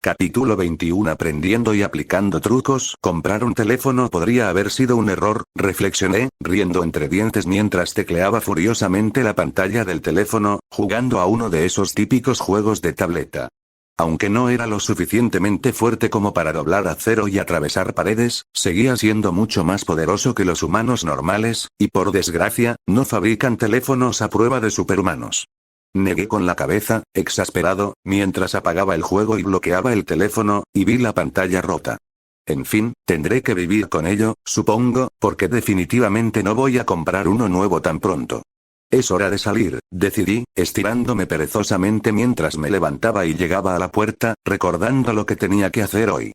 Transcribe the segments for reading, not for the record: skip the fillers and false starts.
Capítulo 21. Aprendiendo y aplicando trucos. Comprar un teléfono podría haber sido un error, reflexioné, riendo entre dientes mientras tecleaba furiosamente la pantalla del teléfono, jugando a uno de esos típicos juegos de tableta. Aunque no era lo suficientemente fuerte como para doblar acero y atravesar paredes, seguía siendo mucho más poderoso que los humanos normales, y por desgracia, no fabrican teléfonos a prueba de superhumanos. Negué con la cabeza, exasperado, mientras apagaba el juego y bloqueaba el teléfono, y vi la pantalla rota. En fin, tendré que vivir con ello, supongo, porque definitivamente no voy a comprar uno nuevo tan pronto. Es hora de salir, decidí, estirándome perezosamente mientras me levantaba y llegaba a la puerta, recordando lo que tenía que hacer hoy.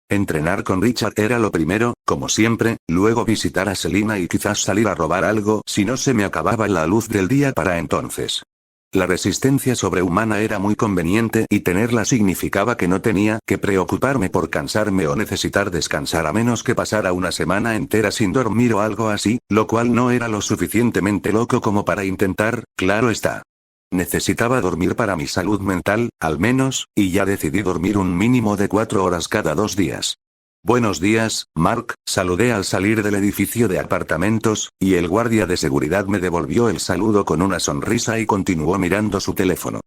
Entrenar con Richard era lo primero, como siempre, luego visitar a Selina y quizás salir a robar algo si no se me acababa la luz del día para entonces. La resistencia sobrehumana era muy conveniente y tenerla significaba que no tenía que preocuparme por cansarme o necesitar descansar a menos que pasara una semana entera sin dormir o algo así, lo cual no era lo suficientemente loco como para intentar, claro está. Necesitaba dormir para mi salud mental, al menos, y ya decidí dormir un mínimo de 4 horas cada 2 días. Buenos días, Mark, saludé al salir del edificio de apartamentos, y el guardia de seguridad me devolvió el saludo con una sonrisa y continuó mirando su teléfono.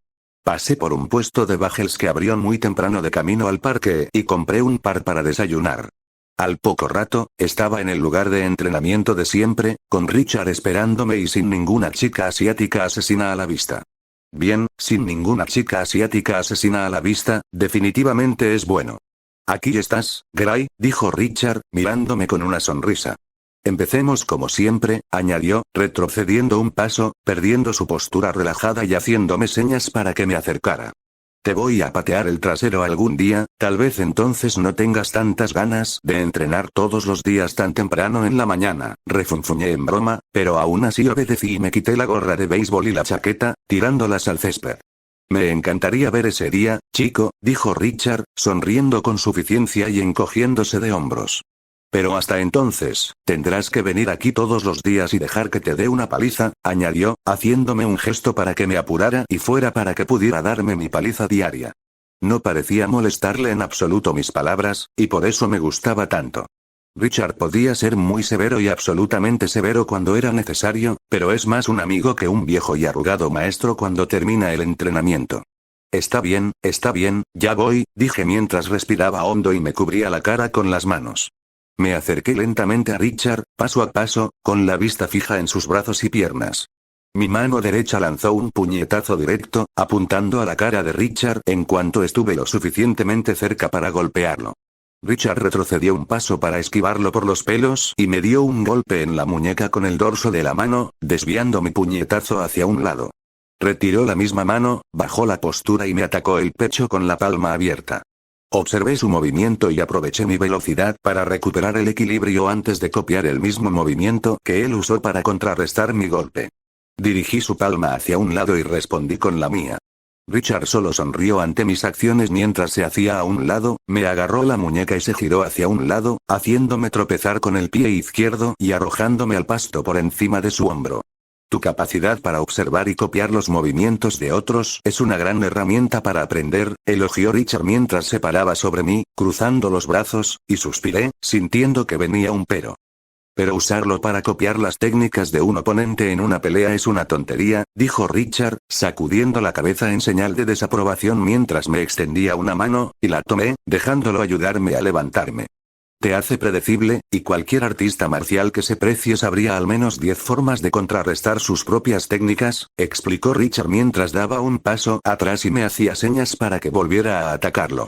Pasé por un puesto de bagels que abrió muy temprano de camino al parque y compré un par para desayunar. Al poco rato, estaba en el lugar de entrenamiento de siempre, con Richard esperándome y sin ninguna chica asiática asesina a la vista. Bien, sin ninguna chica asiática asesina a la vista, definitivamente es bueno. Aquí estás, Gray, dijo Richard, mirándome con una sonrisa. Empecemos como siempre, añadió, retrocediendo un paso, perdiendo su postura relajada y haciéndome señas para que me acercara. Te voy a patear el trasero algún día, tal vez entonces no tengas tantas ganas de entrenar todos los días tan temprano en la mañana, refunfuñé en broma, pero aún así obedecí y me quité la gorra de béisbol y la chaqueta, tirándolas al césped. Me encantaría ver ese día, chico, dijo Richard, sonriendo con suficiencia y encogiéndose de hombros. Pero hasta entonces, tendrás que venir aquí todos los días y dejar que te dé una paliza, añadió, haciéndome un gesto para que me apurara y fuera para que pudiera darme mi paliza diaria. No parecía molestarle en absoluto mis palabras, y por eso me gustaba tanto. Richard podía ser muy severo y absolutamente severo cuando era necesario, pero es más un amigo que un viejo y arrugado maestro cuando termina el entrenamiento. Está bien, ya voy, dije mientras respiraba hondo y me cubría la cara con las manos. Me acerqué lentamente a Richard, paso a paso, con la vista fija en sus brazos y piernas. Mi mano derecha lanzó un puñetazo directo, apuntando a la cara de Richard en cuanto estuve lo suficientemente cerca para golpearlo. Richard retrocedió un paso para esquivarlo por los pelos y me dio un golpe en la muñeca con el dorso de la mano, desviando mi puñetazo hacia un lado. Retiró la misma mano, bajó la postura y me atacó el pecho con la palma abierta. Observé su movimiento y aproveché mi velocidad para recuperar el equilibrio antes de copiar el mismo movimiento que él usó para contrarrestar mi golpe. Dirigí su palma hacia un lado y respondí con la mía. Richard solo sonrió ante mis acciones mientras se hacía a un lado, me agarró la muñeca y se giró hacia un lado, haciéndome tropezar con el pie izquierdo y arrojándome al pasto por encima de su hombro. Tu capacidad para observar y copiar los movimientos de otros es una gran herramienta para aprender, elogió Richard mientras se paraba sobre mí, cruzando los brazos, y suspiré, sintiendo que venía un pero. Pero usarlo para copiar las técnicas de un oponente en una pelea es una tontería, dijo Richard, sacudiendo la cabeza en señal de desaprobación mientras me extendía una mano, y la tomé, dejándolo ayudarme a levantarme. Te hace predecible, y cualquier artista marcial que se precie sabría al menos 10 formas de contrarrestar sus propias técnicas, explicó Richard mientras daba un paso atrás y me hacía señas para que volviera a atacarlo.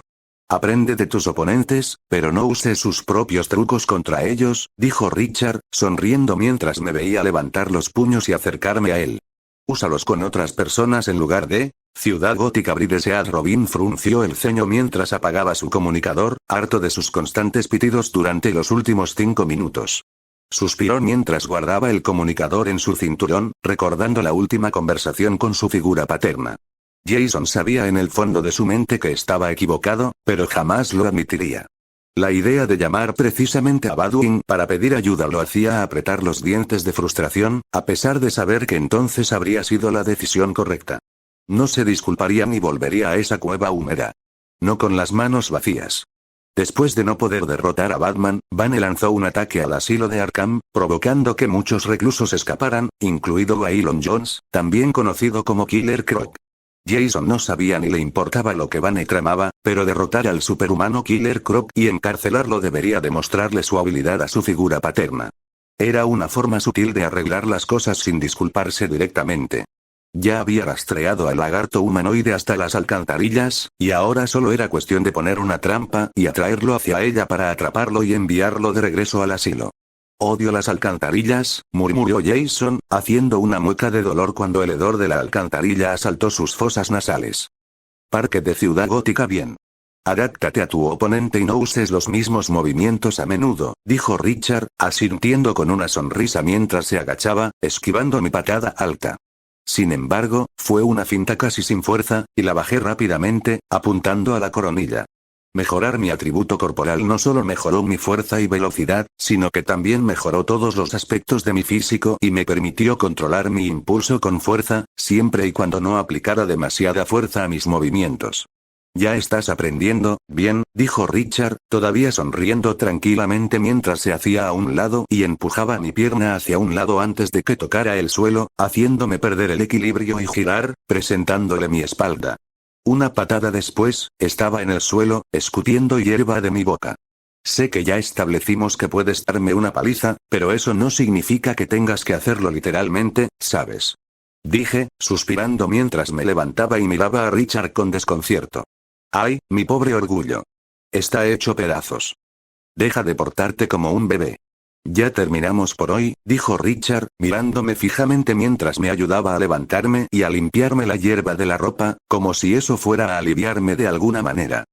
Aprende de tus oponentes, pero no uses sus propios trucos contra ellos, dijo Richard, sonriendo mientras me veía levantar los puños y acercarme a él. Úsalos con otras personas en lugar de... Ciudad Gótica Bridesead. Robin frunció el ceño mientras apagaba su comunicador, harto de sus constantes pitidos durante los últimos 5 minutos. Suspiró mientras guardaba el comunicador en su cinturón, recordando la última conversación con su figura paterna. Jason sabía en el fondo de su mente que estaba equivocado, pero jamás lo admitiría. La idea de llamar precisamente a Baldwin para pedir ayuda lo hacía apretar los dientes de frustración, a pesar de saber que entonces habría sido la decisión correcta. No se disculparía ni volvería a esa cueva húmeda. no con las manos vacías. Después de no poder derrotar a Batman, Bane lanzó un ataque al asilo de Arkham, provocando que muchos reclusos escaparan, incluido Waylon Jones, también conocido como Killer Croc. Jason no sabía ni le importaba lo que Bane tramaba, pero derrotar al superhumano Killer Croc y encarcelarlo debería demostrarle su habilidad a su figura paterna. Era una forma sutil de arreglar las cosas sin disculparse directamente. Ya había rastreado al lagarto humanoide hasta las alcantarillas, y ahora solo era cuestión de poner una trampa y atraerlo hacia ella para atraparlo y enviarlo de regreso al asilo. Odio las alcantarillas, murmuró Jason, haciendo una mueca de dolor cuando el hedor de la alcantarilla asaltó sus fosas nasales. Parque de Ciudad Gótica bien. Adáptate a tu oponente y no uses los mismos movimientos a menudo, dijo Richard, asintiendo con una sonrisa mientras se agachaba, esquivando mi patada alta. Sin embargo, fue una finta casi sin fuerza, y la bajé rápidamente, apuntando a la coronilla. Mejorar mi atributo corporal no solo mejoró mi fuerza y velocidad, sino que también mejoró todos los aspectos de mi físico y me permitió controlar mi impulso con fuerza, siempre y cuando no aplicara demasiada fuerza a mis movimientos. Ya estás aprendiendo, bien, dijo Richard, todavía sonriendo tranquilamente mientras se hacía a un lado y empujaba mi pierna hacia un lado antes de que tocara el suelo, haciéndome perder el equilibrio y girar, presentándole mi espalda. Una patada después, estaba en el suelo, escupiendo hierba de mi boca. Sé que ya establecimos que puedes darme una paliza, pero eso no significa que tengas que hacerlo literalmente, ¿sabes? Dije, suspirando mientras me levantaba y miraba a Richard con desconcierto. ¡Ay, mi pobre orgullo! Está hecho pedazos. Deja de portarte como un bebé. Ya terminamos por hoy, dijo Richard, mirándome fijamente mientras me ayudaba a levantarme y a limpiarme la hierba de la ropa, como si eso fuera a aliviarme de alguna manera.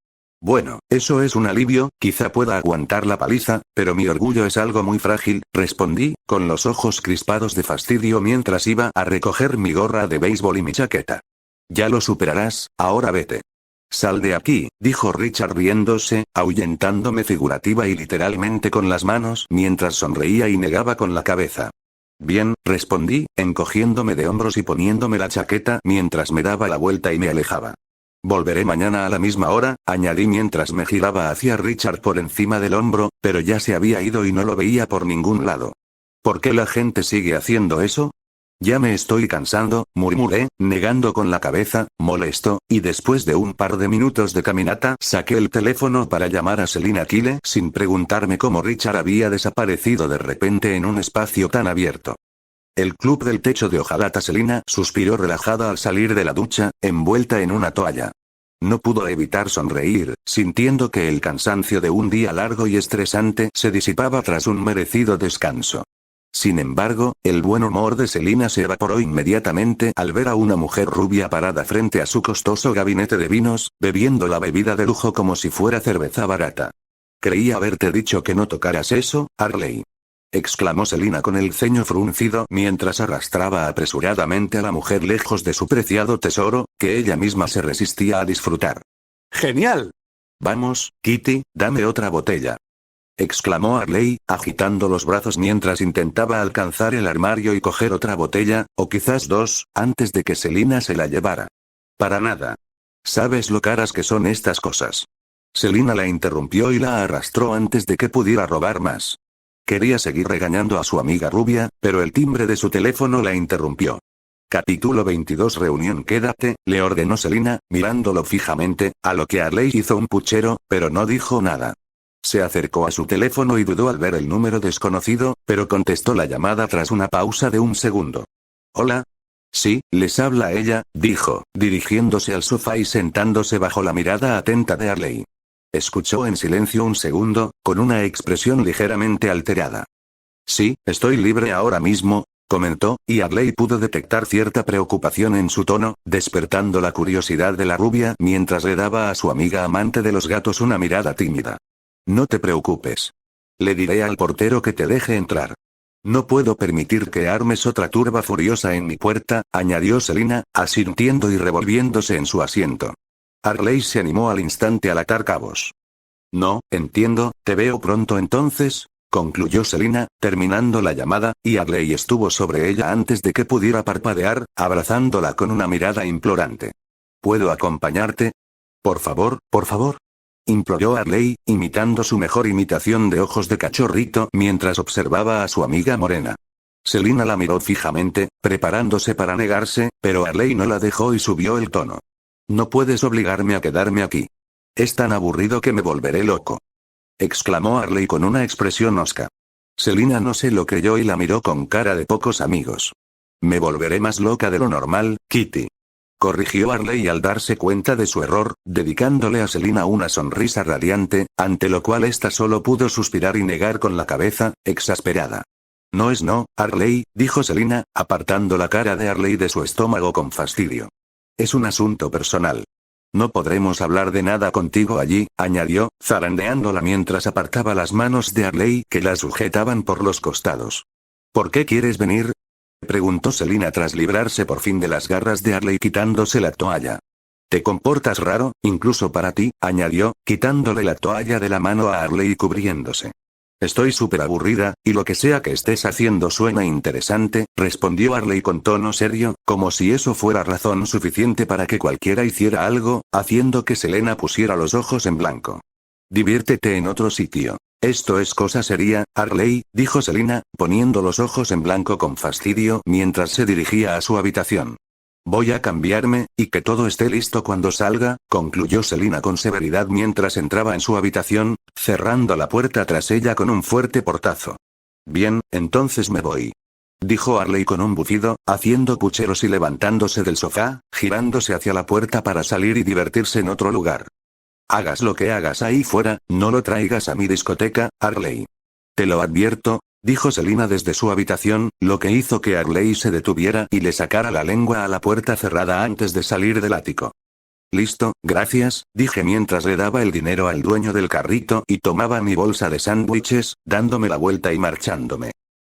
Bueno, eso es un alivio, quizá pueda aguantar la paliza, pero mi orgullo es algo muy frágil, respondí, con los ojos crispados de fastidio mientras iba a recoger mi gorra de béisbol y mi chaqueta. Ya lo superarás, ahora vete. Sal de aquí, dijo Richard riéndose, ahuyentándome figurativa y literalmente con las manos mientras sonreía y negaba con la cabeza. Bien, respondí, encogiéndome de hombros y poniéndome la chaqueta mientras me daba la vuelta y me alejaba. Volveré mañana a la misma hora, añadí mientras me giraba hacia Richard por encima del hombro, pero ya se había ido y no lo veía por ningún lado. ¿Por qué la gente sigue haciendo eso? Ya me estoy cansando, murmuré, negando con la cabeza, molesto, y después de un par de minutos de caminata saqué el teléfono para llamar a Selina Kyle sin preguntarme cómo Richard había desaparecido de repente en un espacio tan abierto. El club del techo de hojalata. Selina suspiró relajada al salir de la ducha, envuelta en una toalla. No pudo evitar sonreír, sintiendo que el cansancio de un día largo y estresante se disipaba tras un merecido descanso. Sin embargo, el buen humor de Selina se evaporó inmediatamente al ver a una mujer rubia parada frente a su costoso gabinete de vinos, bebiendo la bebida de lujo como si fuera cerveza barata. Creí haberte dicho que no tocaras eso, Harley. Exclamó Selina con el ceño fruncido mientras arrastraba apresuradamente a la mujer lejos de su preciado tesoro, que ella misma se resistía a disfrutar. ¡Genial! Vamos, Kitty, dame otra botella. Exclamó Harley, agitando los brazos mientras intentaba alcanzar el armario y coger otra botella, o quizás dos, antes de que Selina se la llevara. Para nada. ¿Sabes lo caras que son estas cosas? Selina la interrumpió y la arrastró antes de que pudiera robar más. Quería seguir regañando a su amiga rubia, pero el timbre de su teléfono la interrumpió. Capítulo 22. Reunión. Quédate, le ordenó Selina, mirándolo fijamente, a lo que Harley hizo un puchero, pero no dijo nada. Se acercó a su teléfono y dudó al ver el número desconocido, pero contestó la llamada tras una pausa de un segundo. ¿Hola? Sí, les habla ella, dijo, dirigiéndose al sofá y sentándose bajo la mirada atenta de Harley. Escuchó en silencio un segundo, con una expresión ligeramente alterada. Sí, estoy libre ahora mismo, comentó, y Harley pudo detectar cierta preocupación en su tono, despertando la curiosidad de la rubia mientras le daba a su amiga amante de los gatos una mirada tímida. No te preocupes. Le diré al portero que te deje entrar. No puedo permitir que armes otra turba furiosa en mi puerta, añadió Selina, asintiendo y revolviéndose en su asiento. Harley se animó al instante al atar cabos. No, entiendo, te veo pronto entonces, concluyó Selina, terminando la llamada, y Harley estuvo sobre ella antes de que pudiera parpadear, abrazándola con una mirada implorante. ¿Puedo acompañarte? Por favor, imploró Arley, imitando su mejor imitación de ojos de cachorrito mientras observaba a su amiga morena. Selina la miró fijamente, preparándose para negarse, pero Arley no la dejó y subió el tono. No puedes obligarme a quedarme aquí. Es tan aburrido que me volveré loco. Exclamó Arley con una expresión hosca. Selina no se lo creyó y la miró con cara de pocos amigos. Me volveré más loca de lo normal, Kitty. Corrigió Arley al darse cuenta de su error, dedicándole a Selina una sonrisa radiante, ante lo cual ésta solo pudo suspirar y negar con la cabeza, exasperada. No es no, Arley, dijo Selina, apartando la cara de Arley de su estómago con fastidio. Es un asunto personal. No podremos hablar de nada contigo allí, añadió, zarandeándola mientras apartaba las manos de Arley que la sujetaban por los costados. ¿Por qué quieres venir? Preguntó Selina tras librarse por fin de las garras de Arley quitándose la toalla. Te comportas raro, incluso para ti, añadió, quitándole la toalla de la mano a Arley y cubriéndose. Estoy súper aburrida, y lo que sea que estés haciendo suena interesante, respondió Arley con tono serio, como si eso fuera razón suficiente para que cualquiera hiciera algo, haciendo que Selena pusiera los ojos en blanco. Diviértete en otro sitio. Esto es cosa seria, Arley, dijo Selena, poniendo los ojos en blanco con fastidio mientras se dirigía a su habitación. Voy a cambiarme, y que todo esté listo cuando salga, concluyó Selena con severidad mientras entraba en su habitación, cerrando la puerta tras ella con un fuerte portazo. Bien, entonces me voy. Dijo Arley con un bufido, haciendo pucheros y levantándose del sofá, girándose hacia la puerta para salir y divertirse en otro lugar. Hagas lo que hagas ahí fuera, no lo traigas a mi discoteca, Arley. Te lo advierto, dijo Selena desde su habitación, lo que hizo que Arley se detuviera y le sacara la lengua a la puerta cerrada antes de salir del ático. Listo, gracias, dije mientras le daba el dinero al dueño del carrito y tomaba mi bolsa de sándwiches, dándome la vuelta y marchándome.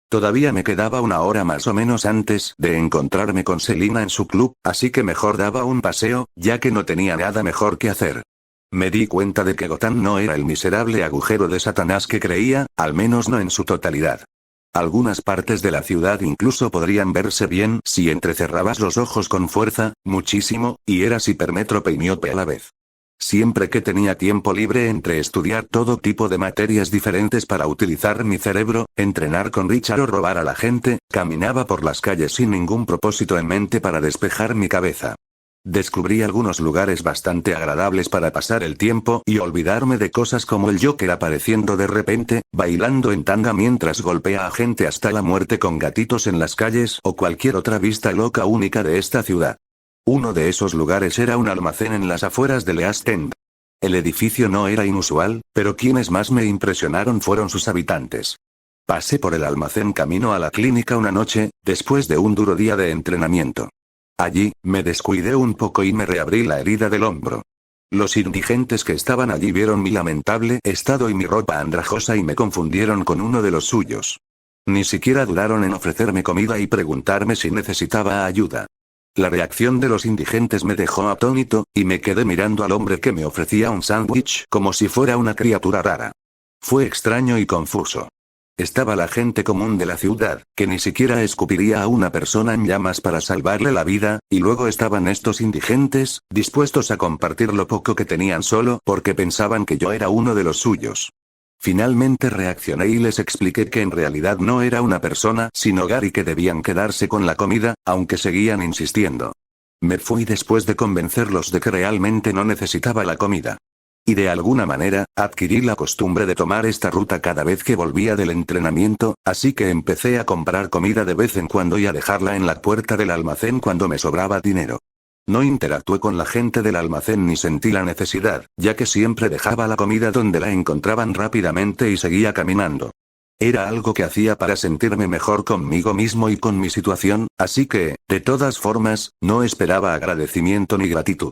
Todavía me quedaba una hora más o menos antes de encontrarme con Selena en su club, así que mejor daba un paseo, ya que no tenía nada mejor que hacer. Me di cuenta de que Gotham no era el miserable agujero de Satanás que creía, al menos no en su totalidad. Algunas partes de la ciudad incluso podrían verse bien si entrecerrabas los ojos con fuerza, muchísimo, y eras hipermétrope y miope a la vez. Siempre que tenía tiempo libre entre estudiar todo tipo de materias diferentes para utilizar mi cerebro, entrenar con Richard o robar a la gente, caminaba por las calles sin ningún propósito en mente para despejar mi cabeza. Descubrí algunos lugares bastante agradables para pasar el tiempo y olvidarme de cosas como el Joker apareciendo de repente, bailando en tanga mientras golpea a gente hasta la muerte con gatitos en las calles o cualquier otra vista loca única de esta ciudad. Uno de esos lugares era un almacén en las afueras de East End. El edificio no era inusual, pero quienes más me impresionaron fueron sus habitantes. Pasé por el almacén camino a la clínica una noche, después de un duro día de entrenamiento. Allí, me descuidé un poco y me reabrí la herida del hombro. Los indigentes que estaban allí vieron mi lamentable estado y mi ropa andrajosa y me confundieron con uno de los suyos. Ni siquiera dudaron en ofrecerme comida y preguntarme si necesitaba ayuda. La reacción de los indigentes me dejó atónito, y me quedé mirando al hombre que me ofrecía un sándwich como si fuera una criatura rara. Fue extraño y confuso. Estaba la gente común de la ciudad, que ni siquiera escupiría a una persona en llamas para salvarle la vida, y luego estaban estos indigentes, dispuestos a compartir lo poco que tenían solo porque pensaban que yo era uno de los suyos. Finalmente reaccioné y les expliqué que en realidad no era una persona sin hogar y que debían quedarse con la comida, aunque seguían insistiendo. Me fui después de convencerlos de que realmente no necesitaba la comida. Y de alguna manera, adquirí la costumbre de tomar esta ruta cada vez que volvía del entrenamiento, así que empecé a comprar comida de vez en cuando y a dejarla en la puerta del almacén cuando me sobraba dinero. No interactué con la gente del almacén ni sentí la necesidad, ya que siempre dejaba la comida donde la encontraban rápidamente y seguía caminando. Era algo que hacía para sentirme mejor conmigo mismo y con mi situación, así que, de todas formas, no esperaba agradecimiento ni gratitud.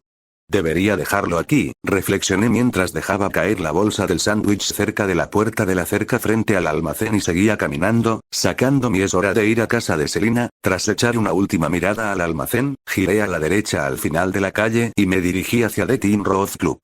Debería dejarlo aquí, reflexioné mientras dejaba caer la bolsa del sándwich cerca de la puerta de la cerca frente al almacén y seguía caminando, sacando mi es hora de ir a casa de Selena. Tras echar una última mirada al almacén, giré a la derecha al final de la calle y me dirigí hacia The Teen Road Club.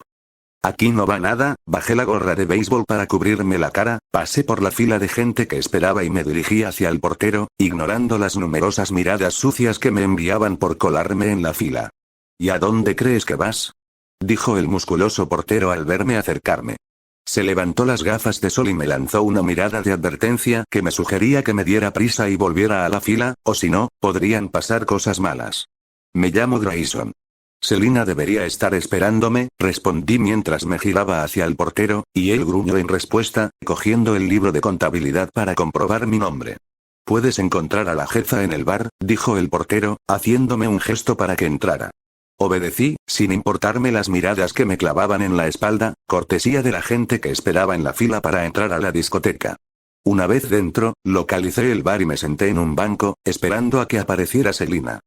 Aquí no va nada, bajé la gorra de béisbol para cubrirme la cara, pasé por la fila de gente que esperaba y me dirigí hacia el portero, ignorando las numerosas miradas sucias que me enviaban por colarme en la fila. ¿Y a dónde crees que vas? dijo el musculoso portero al verme acercarme. Se levantó las gafas de sol y me lanzó una mirada de advertencia que me sugería que me diera prisa y volviera a la fila, o si no, podrían pasar cosas malas. Me llamo Grayson. Selina debería estar esperándome, respondí mientras me giraba hacia el portero, y él gruñó en respuesta, cogiendo el libro de contabilidad para comprobar mi nombre. Puedes encontrar a la jefa en el bar, dijo el portero, haciéndome un gesto para que entrara. Obedecí, sin importarme las miradas que me clavaban en la espalda, cortesía de la gente que esperaba en la fila para entrar a la discoteca. Una vez dentro, localicé el bar y me senté en un banco, esperando a que apareciera Selina.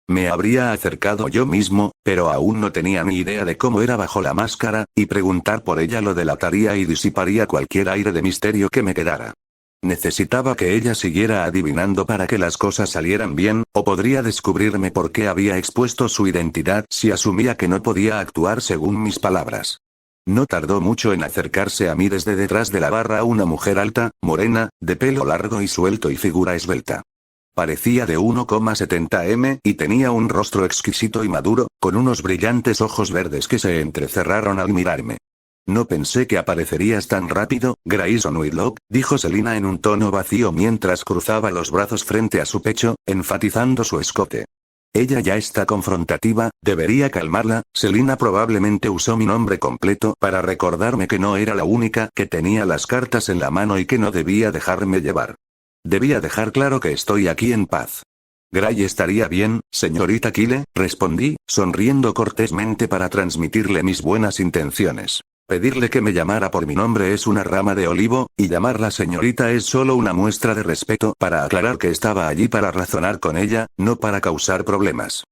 Me habría acercado yo mismo, pero aún no tenía ni idea de cómo era bajo la máscara, y preguntar por ella lo delataría y disiparía cualquier aire de misterio que me quedara. Necesitaba que ella siguiera adivinando para que las cosas salieran bien, o podría descubrirme por qué había expuesto su identidad si asumía que no podía actuar según mis palabras. No tardó mucho en acercarse a mí desde detrás de la barra una mujer alta, morena, de pelo largo y suelto y figura esbelta. Parecía de 1,70 m y tenía un rostro exquisito y maduro, con unos brillantes ojos verdes que se entrecerraron al mirarme. No pensé que aparecerías tan rápido, Grayson Whitlock, dijo Selina en un tono vacío mientras cruzaba los brazos frente a su pecho, enfatizando su escote. Ella ya está confrontativa, debería calmarla. Selina probablemente usó mi nombre completo para recordarme que no era la única que tenía las cartas en la mano y que no debía dejarme llevar. Debía dejar claro que estoy aquí en paz. Gray estaría bien, señorita Kyle, respondí, sonriendo cortésmente para transmitirle mis buenas intenciones. Pedirle que me llamara por mi nombre es una rama de olivo, y llamarla señorita es solo una muestra de respeto para aclarar que estaba allí para razonar con ella, no para causar problemas.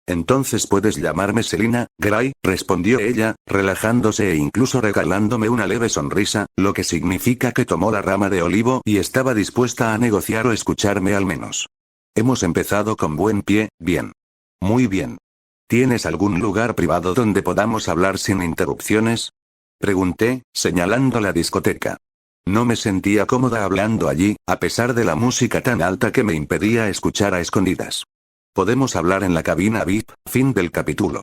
Entonces puedes llamarme Selina, Gray, respondió ella, relajándose e incluso regalándome una leve sonrisa, lo que significa que tomó la rama de olivo y estaba dispuesta a negociar o escucharme al menos. Hemos empezado con buen pie, bien. Muy bien. ¿Tienes algún lugar privado donde podamos hablar sin interrupciones? Pregunté, señalando la discoteca. No me sentía cómoda hablando allí, a pesar de la música tan alta que me impedía escuchar a escondidas. Podemos hablar en la cabina VIP, fin del capítulo.